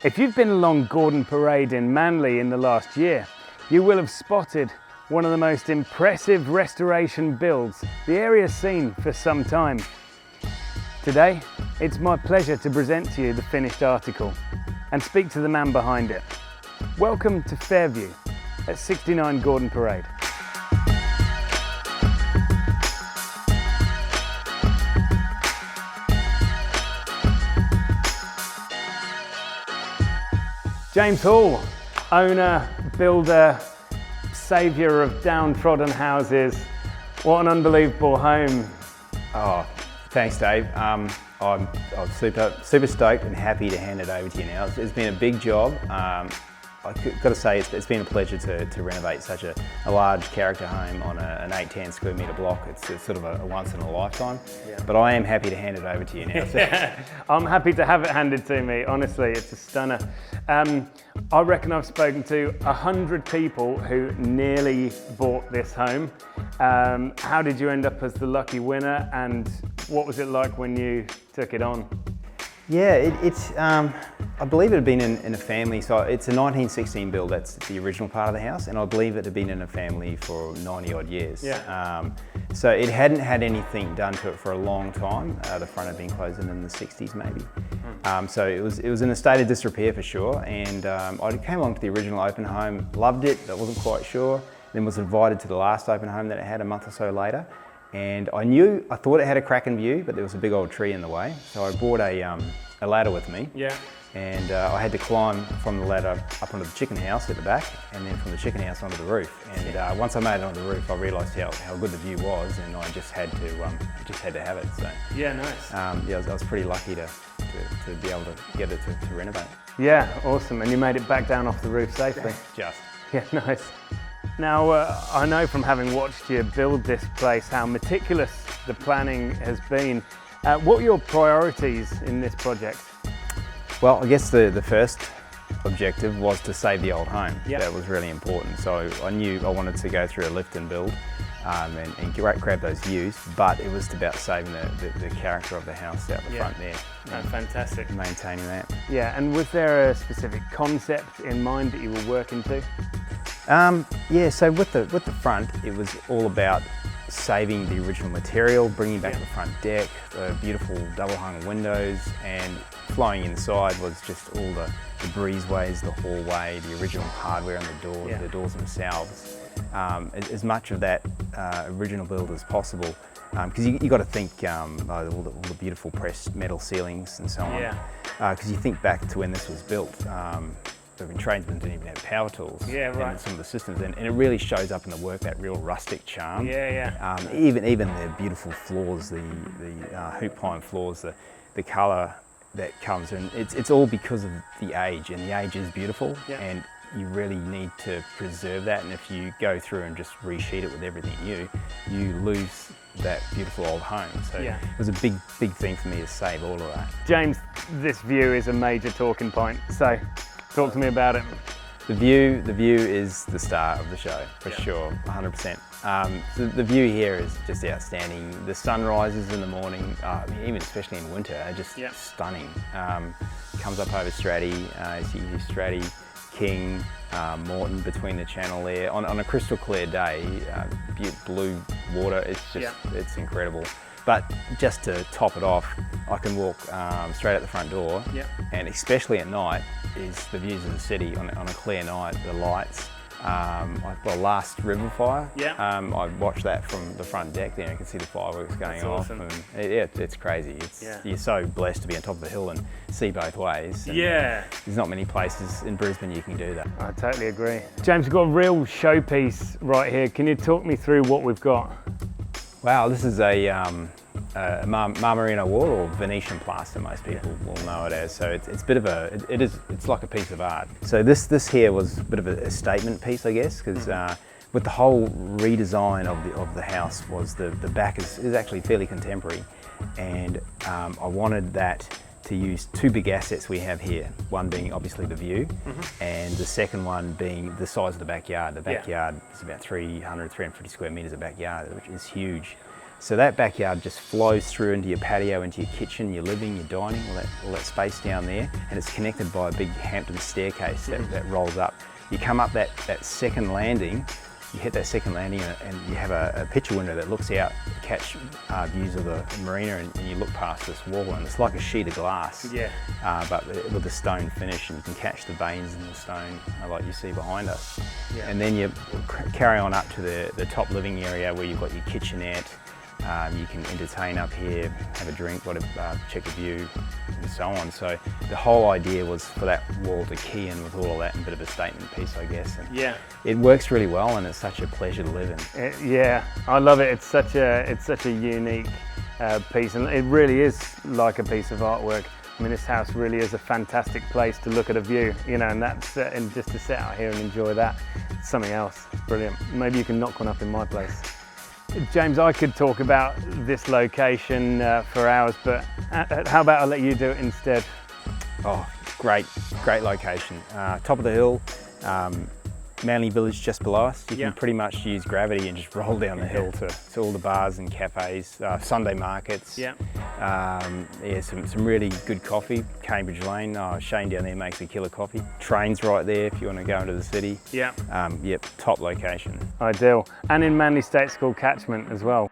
If you've been along Gordon Parade in Manly in the last year, you will have spotted one of the most impressive restoration builds the area's seen for some time. Today, it's my pleasure to present to you the finished article and speak to the man behind it. Welcome to Fairview at 69 Gordon Parade. James Hall, owner, builder, saviour of downtrodden houses. What an unbelievable home. Oh, thanks, Dave. I'm super stoked and happy to hand it over to you now. It's been a big job. I've got to say it's been a pleasure to renovate such a large character home on an 810 square metre block. It's sort of a once in a lifetime, but I am happy to hand it over to you now. So. I'm happy to have it handed to me, honestly, it's a stunner. I reckon I've spoken to 100 people who nearly bought this home. How did you end up as the lucky winner, and what was it like when you took it on? Yeah, I believe it had been in a family, so it's a 1916 build, that's the original part of the house, and I believe it had been in a family for 90 odd years. Yeah. So it hadn't had anything done to it for a long time. The front had been closed in the 60s maybe. So it was in a state of disrepair for sure, and I came along to the original open home, loved it, but wasn't quite sure, then was invited to the last open home that it had a month or so later. And I thought it had a cracking view, but there was a big old tree in the way. So I brought a ladder with me. Yeah. And I had to climb from the ladder up onto the chicken house at the back, and then from the chicken house onto the roof. And once I made it onto the roof, I realised how good the view was, and I just had to have it. So yeah, nice. Yeah, I was pretty lucky to be able to get it to renovate. Yeah, awesome. And you made it back down off the roof safely. Just. Yeah, nice. Now, I know from having watched you build this place how meticulous the planning has been. What are your priorities in this project? Well, I guess the first objective was to save the old home. Yep. That was really important. So I knew I wanted to go through a lift and build and grab those views, but it was about saving the character of the house out the front there. Oh, fantastic. Maintaining that. Yeah, and was there a specific concept in mind that you were working to? Yeah, so with the front, it was all about saving the original material, bringing back the front deck, the beautiful double hung windows, and flowing inside was just all the breezeways, the hallway, the original hardware on the doors themselves. As much of that original build as possible, because you got to think all the beautiful pressed metal ceilings and so on. Because you think back to when this was built. The tradesmen didn't even have power tools in some of the systems, and it really shows up in the work, that real rustic charm. Even the beautiful floors, the hoop pine floors, the colour that comes in, it's all because of the age, and the age is beautiful, and you really need to preserve that, and if you go through and just resheet it with everything new, you lose that beautiful old home. So it was a big thing for me to save all of that. James, this view is a major talking point, so talk to me about it. The view is the star of the show, for sure, 100%. So the view here is just outstanding. The sunrises in the morning, even especially in winter, are just stunning. Comes up over Stratty, so you see Stratty, King, Moreton between the channel there. On a crystal clear day, blue water, it's incredible. But just to top it off, I can walk straight out the front door, and especially at night, is the views of the city on a clear night, the lights. Last river fire, I watched that from the front deck there, and you can see the fireworks going off. Awesome. And it's crazy. You're so blessed to be on top of the hill and see both ways. And there's not many places in Brisbane you can do that. I totally agree. James, we've got a real showpiece right here. Can you talk me through what we've got? Wow, this is a Marmorino wall, or Venetian plaster, most people will know it as. So it's like a piece of art. So this here was a bit of a statement piece, I guess, because with the whole redesign of the house, was the back is actually fairly contemporary, and I wanted that to use two big assets we have here. One being obviously the view, and the second one being the size of the backyard. The backyard is about 350 square metres of backyard, which is huge. So that backyard just flows through into your patio, into your kitchen, your living, your dining, all that space down there, and it's connected by a big Hampton staircase that rolls up. You come up that second landing, you hit that second landing and you have a picture window that looks out to catch views of the marina, and you look past this wall and it's like a sheet of glass, but with a stone finish, and you can catch the veins in the stone like you see behind us. And then you carry on up to the top living area where you've got your kitchenette. You can entertain up here, have a drink, check a view, and so on. So the whole idea was for that wall to key in with all of that, and a bit of a statement piece, I guess. And it works really well, and it's such a pleasure to live in. Yeah, I love it. It's such a unique piece, and it really is like a piece of artwork. I mean, this house really is a fantastic place to look at a view, you know, and that's and just to sit out here and enjoy that, it's something else. Brilliant. Maybe you can knock one up in my place. James, I could talk about this location for hours, but how about I let you do it instead? Oh, great location. Top of the hill, Manly Village just below us. You can pretty much use gravity and just roll down the hill to all the bars and cafes, Sunday markets. Some really good coffee. Cambridge Lane, Shane down there makes a killer coffee. Trains right there if you want to go into the city. Top location. Ideal. And in Manly State School catchment as well.